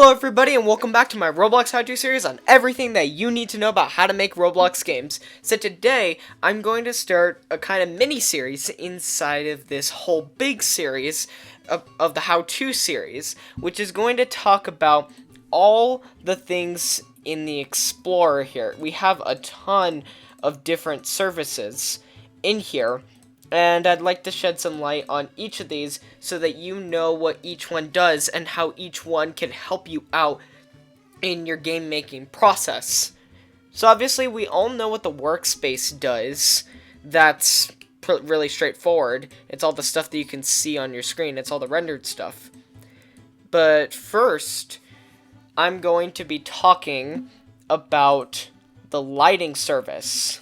Hello everybody and welcome back to my Roblox how-to series on everything that you need to know about how to make Roblox games. So today, I'm going to start a kind of mini-series inside of this whole big series of the how-to series, which is going to talk about all the things in the Explorer here. We have a ton of different services in here, and I'd like to shed some light on each of these so that you know what each one does and how each one can help you out in your game making process. So obviously we all know what the workspace does. That's really straightforward. It's all the stuff that you can see on your screen. It's all the rendered stuff. But first, I'm going to be talking about the lighting service.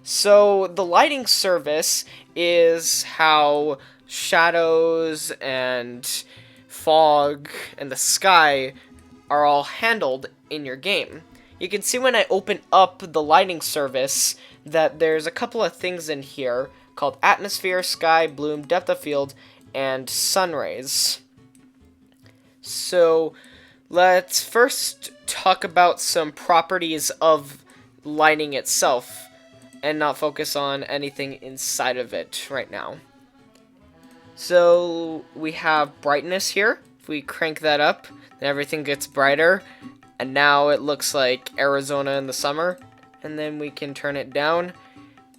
So the lighting service is how shadows and fog and the sky are all handled in your game. You can see when I open up the lighting service that there's a couple of things in here called atmosphere, sky, bloom, depth of field, and sun rays. So let's first talk about some properties of lighting itself and not focus on anything inside of it right now. So we have brightness here. If we crank that up, then everything gets brighter. And now it looks like Arizona in the summer. And then we can turn it down.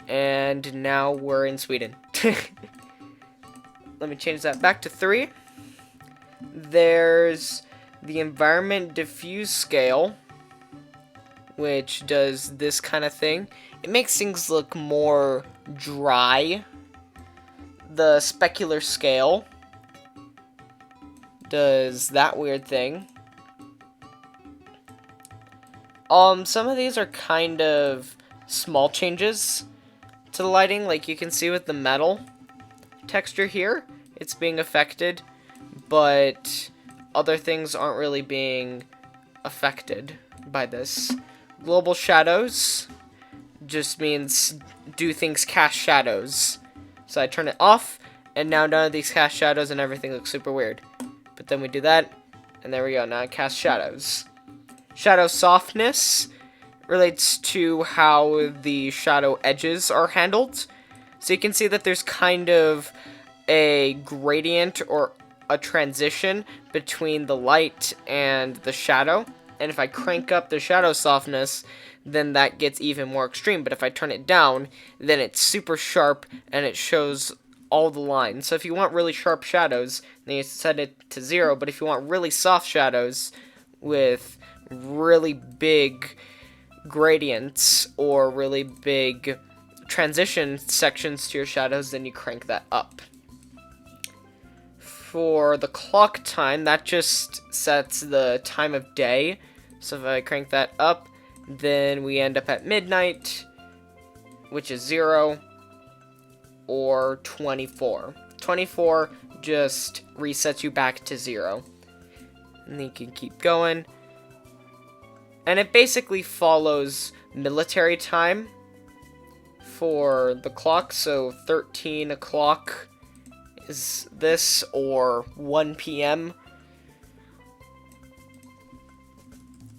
And now we're in Sweden. Let me change that back to 3. There's the environment diffuse scale, which does this kind of thing. It makes things look more dry. The specular scale does that weird thing. Some of these are kind of small changes to the lighting, like you can see with the metal texture here. It's being affected, but other things aren't really being affected by this. Global shadows just means do things cast shadows. So I turn it off, and now none of these cast shadows and everything looks super weird. But then we do that, and there we go, now it casts shadows. Shadow softness relates to how the shadow edges are handled. So you can see that there's kind of a gradient or a transition between the light and the shadow. And if I crank up the shadow softness, then that gets even more extreme. But if I turn it down, then it's super sharp and it shows all the lines. So if you want really sharp shadows, then you set it to 0. But if you want really soft shadows with really big gradients or really big transition sections to your shadows, then you crank that up. For the clock time, that just sets the time of day. So if I crank that up, then we end up at midnight, which is 0, or 24. 24 just resets you back to 0. And then you can keep going. And it basically follows military time for the clock. So 13 o'clock is this, or 1 p.m.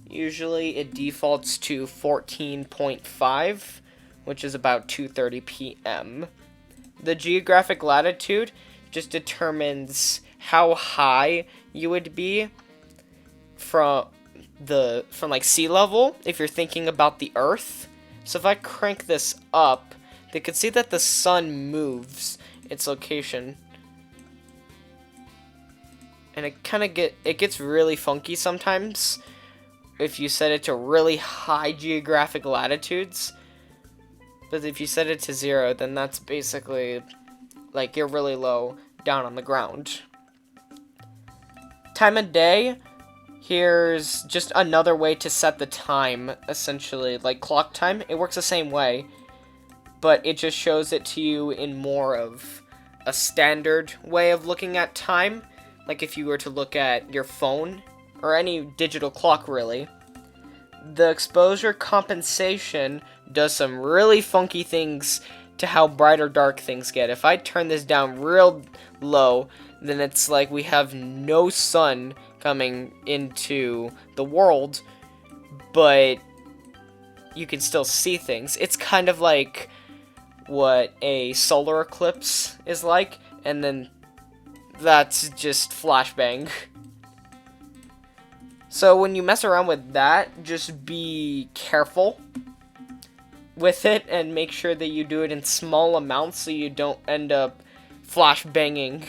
Usually it defaults to 14.5, which is about 2:30 p.m. The geographic latitude just determines how high you would be from like sea level if you're thinking about the Earth. So if I crank this up, they can see that the sun moves its location. And it gets really funky sometimes if you set it to really high geographic latitudes. But if you set it to 0, then that's basically like you're really low down on the ground. Time of day, here's just another way to set the time, essentially, like clock time. It works the same way, but it just shows it to you in more of a standard way of looking at time. Like if you were to look at your phone, or any digital clock really. The exposure compensation does some really funky things to how bright or dark things get. If I turn this down real low, then it's like we have no sun coming into the world, but you can still see things. It's kind of like what a solar eclipse is like, and then that's just flashbang. So when you mess around with that, just be careful with it and make sure that you do it in small amounts so you don't end up flashbanging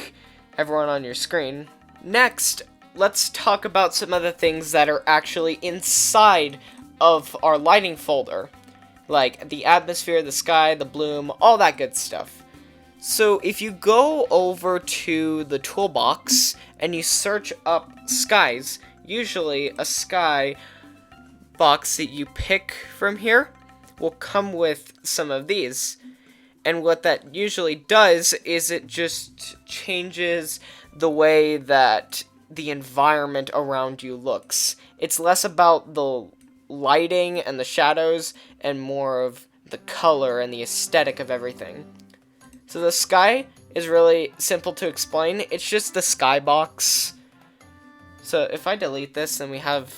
everyone on your screen. Next, let's talk about some of the things that are actually inside of our lighting folder, like the atmosphere, the sky, the bloom, all that good stuff. So if you go over to the toolbox and you search up skies, usually a sky box that you pick from here will come with some of these. And what that usually does is it just changes the way that the environment around you looks. It's less about the lighting and the shadows and more of the color and the aesthetic of everything. So the sky is really simple to explain. It's just the sky box. So if I delete this, then we have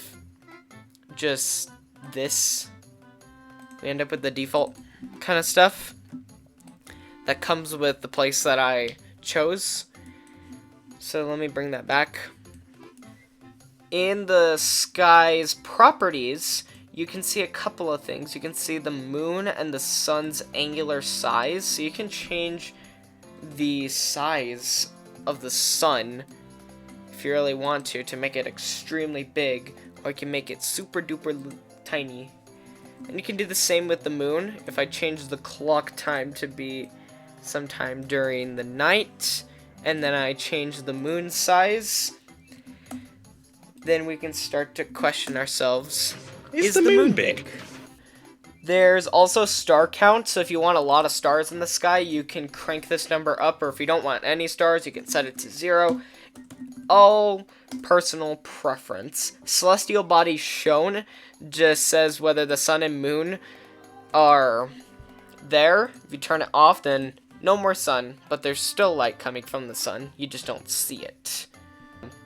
just this. We end up with the default kind of stuff that comes with the place that I chose. So let me bring that back. In the sky's properties, you can see a couple of things. You can see the moon and the sun's angular size. So you can change the size of the sun if you really want to make it extremely big, or you can make it super duper tiny. And you can do the same with the moon. If I change the clock time to be sometime during the night, and then I change the moon size, then we can start to question ourselves. Is the moon big? There's also star count, so if you want a lot of stars in the sky, you can crank this number up, or if you don't want any stars, you can set it to 0. All personal preference. Celestial bodies shown just says whether the sun and moon are there. If you turn it off, then no more sun, but there's still light coming from the sun. You just don't see it.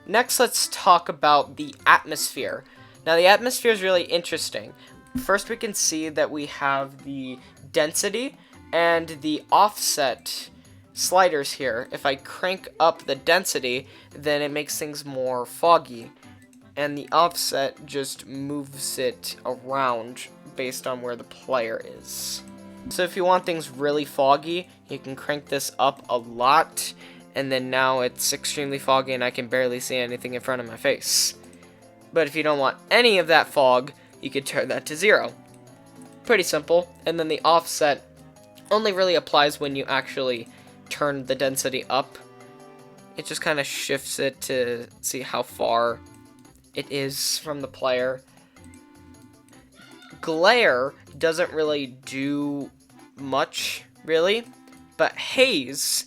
Next, let's talk about the atmosphere. Now, the atmosphere is really interesting. First, we can see that we have the density and the offset sliders here. If I crank up the density, then it makes things more foggy, and the offset just moves it around based on where the player is. So if you want things really foggy, you can crank this up a lot, and then now it's extremely foggy and I can barely see anything in front of my face. But if you don't want any of that fog, you could turn that to 0. Pretty simple. And then the offset only really applies when you actually turn the density up. It just kind of shifts it to see how far it is from the player. Glare doesn't really do much, really, but haze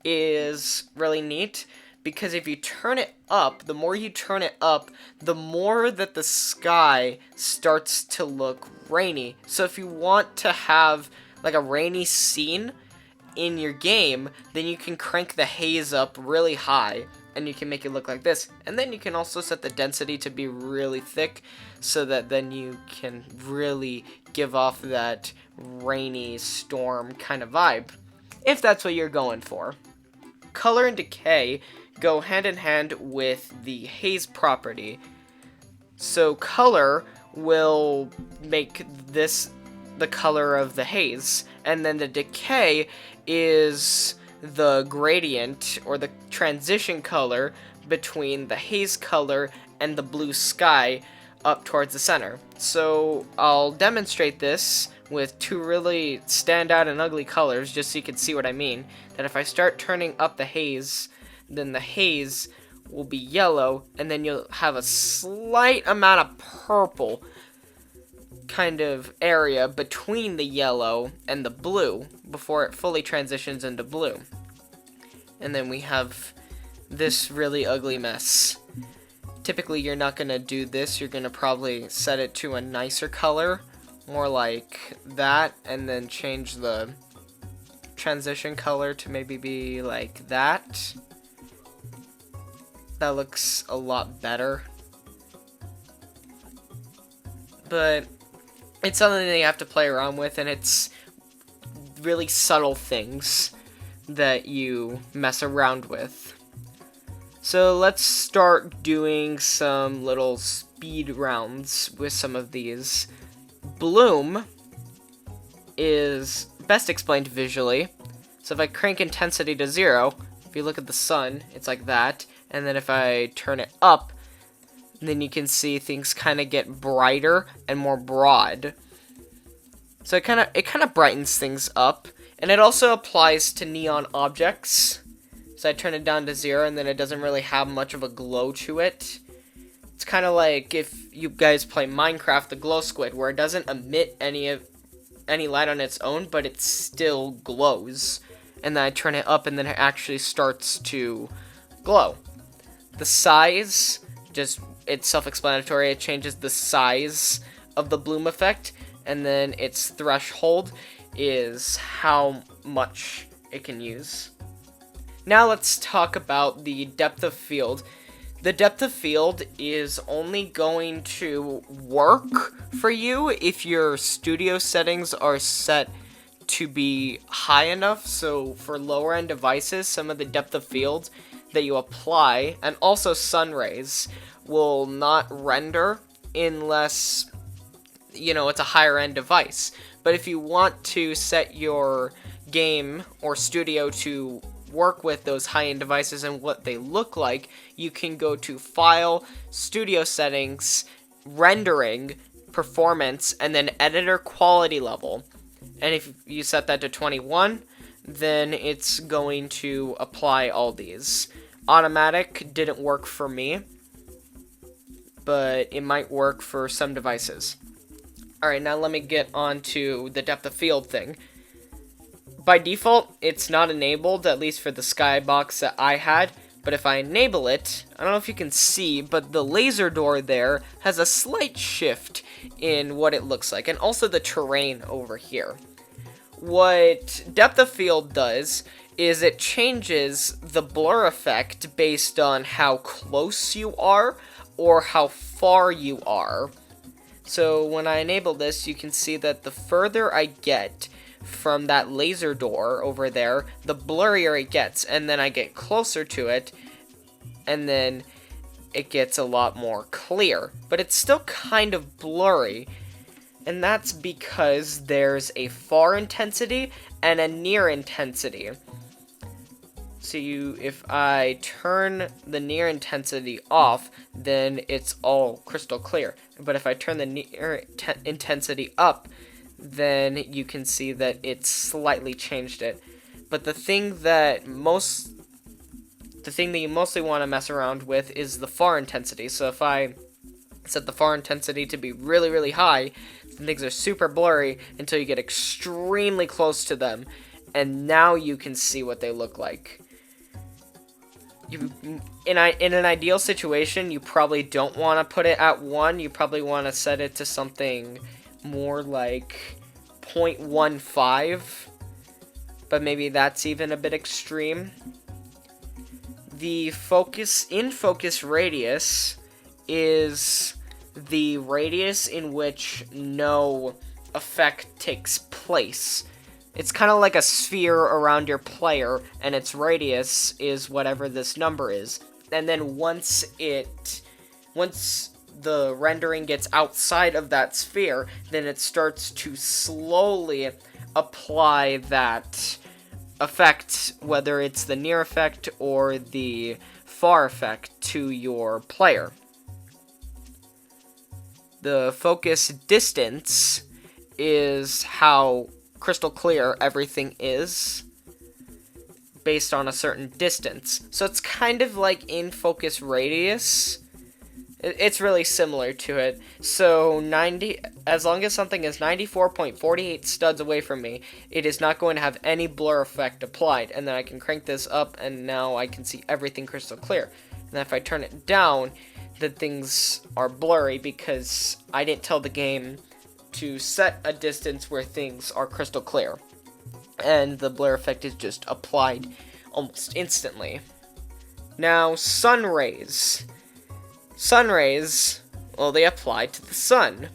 is really neat, because if you turn it up, the more you turn it up, the more that the sky starts to look rainy. So if you want to have like a rainy scene in your game, then you can crank the haze up really high and you can make it look like this. And then you can also set the density to be really thick so that then you can really give off that rainy storm kind of vibe, if that's what you're going for. Color and decay go hand in hand with the haze property. So color will make this the color of the haze, and then the decay is the gradient or the transition color between the haze color and the blue sky up towards the center. So I'll demonstrate this with two really standout and ugly colors just so you can see what I mean. That if I start turning up the haze, then the haze will be yellow, and then you'll have a slight amount of purple kind of area between the yellow and the blue before it fully transitions into blue. And then we have this really ugly mess. Typically you're not going to do this, you're going to probably set it to a nicer color, more like that, and then change the transition color to maybe be like that. That looks a lot better. But it's something that you have to play around with, and it's really subtle things that you mess around with. So let's start doing some little speed rounds with some of these. Bloom is best explained visually. So if I crank intensity to 0, if you look at the sun, it's like that. And then if I turn it up, then you can see things kind of get brighter and more broad. So it kind of brightens things up, and it also applies to neon objects. So I turn it down to 0, and then it doesn't really have much of a glow to it. It's kind of like if you guys play Minecraft, the glow squid, where it doesn't emit any light on its own, but it still glows. And then I turn it up, and then it actually starts to glow. The size, it's self-explanatory. It changes the size of the bloom effect, and then its threshold is how much it can use. Now let's talk about the depth of field. The depth of field is only going to work for you if your studio settings are set to be high enough. So for lower end devices, some of the depth of field that you apply, and also sun rays, will not render unless, it's a higher end device. But if you want to set your game or studio to work with those high-end devices and what they look like, you can go to File, Studio Settings, Rendering, Performance, and then Editor Quality Level. And if you set that to 21, then it's going to apply all these. Automatic didn't work for me, but it might work for some devices. Alright, now let me get on to the depth of field thing. By default, it's not enabled, at least for the skybox that I had, but if I enable it, I don't know if you can see, but the laser door there has a slight shift in what it looks like, and also the terrain over here. What depth of field does is it changes the blur effect based on how close you are or how far you are. So when I enable this, you can see that the further I get from that laser door over there, the blurrier it gets, and then I get closer to it, and then it gets a lot more clear. But it's still kind of blurry, and that's because there's a far intensity and a near intensity. So if I turn the near intensity off, then it's all crystal clear. But if I turn the near intensity up, then you can see that it's slightly changed it. But the thing that you mostly want to mess around with is the far intensity. So if I set the far intensity to be really, really high, then things are super blurry until you get extremely close to them, and now you can see what they look like. In an ideal situation, you probably don't want to put it at 1. You probably want to set it to something more like 0.15, but maybe that's even a bit extreme. The in-focus radius is the radius in which no effect takes place. It's kind of like a sphere around your player, and its radius is whatever this number is. And then once the rendering gets outside of that sphere, then it starts to slowly apply that effect, whether it's the near effect or the far effect, to your player. The focus distance is how crystal clear everything is based on a certain distance. So it's kind of like in focus radius. It's really similar to it. So as long as something is 94.48 studs away from me, it is not going to have any blur effect applied. And then I can crank this up, and now I can see everything crystal clear. And then if I turn it down, then things are blurry because I didn't tell the game to set a distance where things are crystal clear. And the blur effect is just applied almost instantly. Now, sun rays. Sun rays, well, they apply to the sun.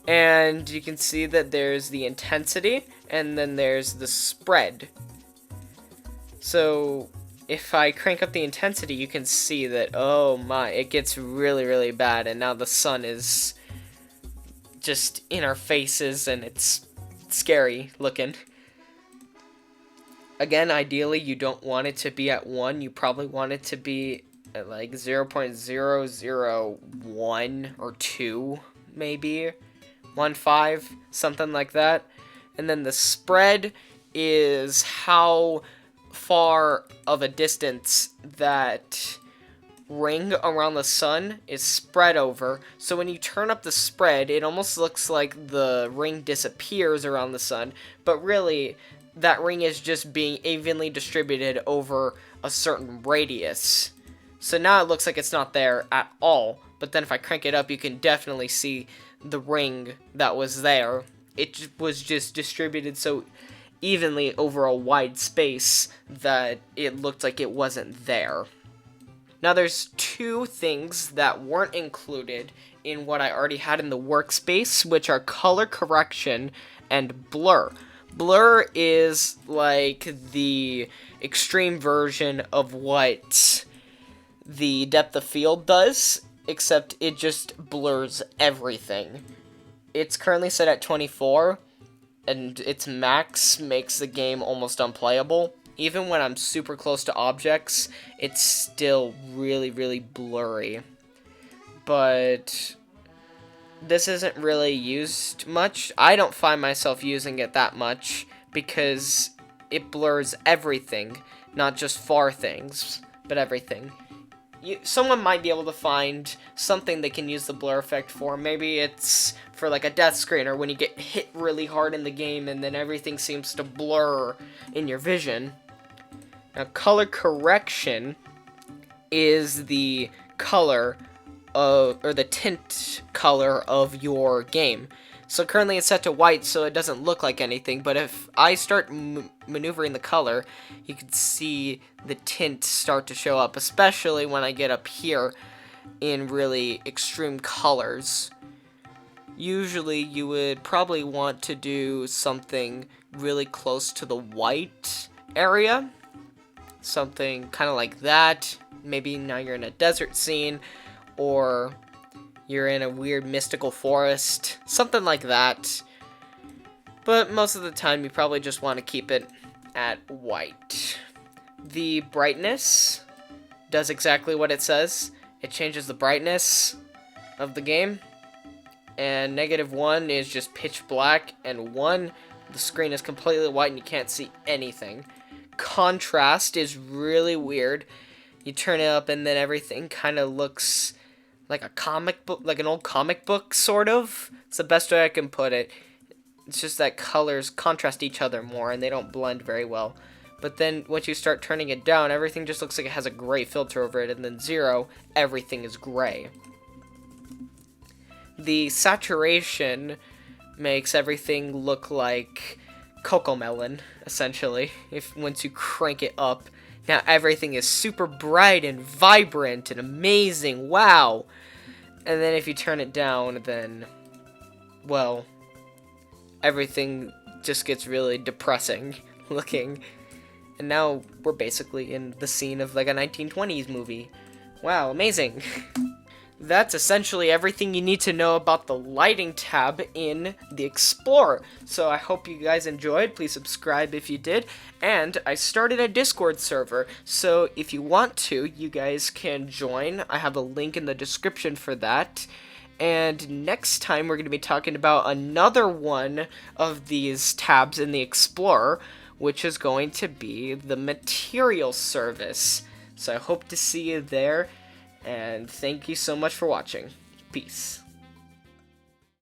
And you can see that there's the intensity, and then there's the spread. So, if I crank up the intensity, you can see that, oh my, it gets really, really bad, and now the sun is just in our faces, and it's scary looking. Again, ideally, you don't want it to be at 1. You probably want it to be at like 0.001 or 2, maybe. 1.5, something like that. And then the spread is how far of a distance that ring around the sun is spread over. So when you turn up the spread, it almost looks like the ring disappears around the sun, but really that ring is just being evenly distributed over a certain radius. So now it looks like it's not there at all, but then if I crank it up, you can definitely see the ring that was there. It was just distributed so evenly over a wide space that it looked like it wasn't there. Now there's 2 things that weren't included in what I already had in the workspace, which are color correction and blur. Blur is like the extreme version of what the depth of field does, except it just blurs everything. It's currently set at 24, and its max makes the game almost unplayable. Even when I'm super close to objects, it's still really, really blurry. But this isn't really used much. I don't find myself using it that much because it blurs everything, not just far things, but everything. Someone might be able to find something they can use the blur effect for. Maybe it's for like a death screen, or when you get hit really hard in the game and then everything seems to blur in your vision. Now, color correction is the color of, or the tint color of your game. So currently it's set to white, so it doesn't look like anything, but if I start maneuvering the color, you can see the tint start to show up, especially when I get up here in really extreme colors. Usually you would probably want to do something really close to the white area, something kind of like that. Maybe now you're in a desert scene, or you're in a weird mystical forest, something like that. But most of the time, you probably just want to keep it at white. The brightness does exactly what it says. It changes the brightness of the game. And -1 is just pitch black, and 1, the screen is completely white and you can't see anything. Contrast is really weird. You turn it up and then everything kind of looks like a comic book, like an old comic book, sort of. It's the best way I can put it. It's just that colors contrast each other more and they don't blend very well. But then once you start turning it down, everything just looks like it has a gray filter over it, and then 0, everything is gray. The saturation makes everything look like Cocomelon, essentially, once you crank it up. Now everything is super bright and vibrant and amazing, wow! And then if you turn it down, then, well, everything just gets really depressing looking. And now we're basically in the scene of like a 1920s movie. Wow, amazing! That's essentially everything you need to know about the lighting tab in the Explorer. So I hope you guys enjoyed. Please subscribe if you did. And I started a Discord server, so if you want to, you guys can join. I have a link in the description for that. And next time we're going to be talking about another one of these tabs in the Explorer, which is going to be the Material Service. So I hope to see you there. And thank you so much for watching. Peace.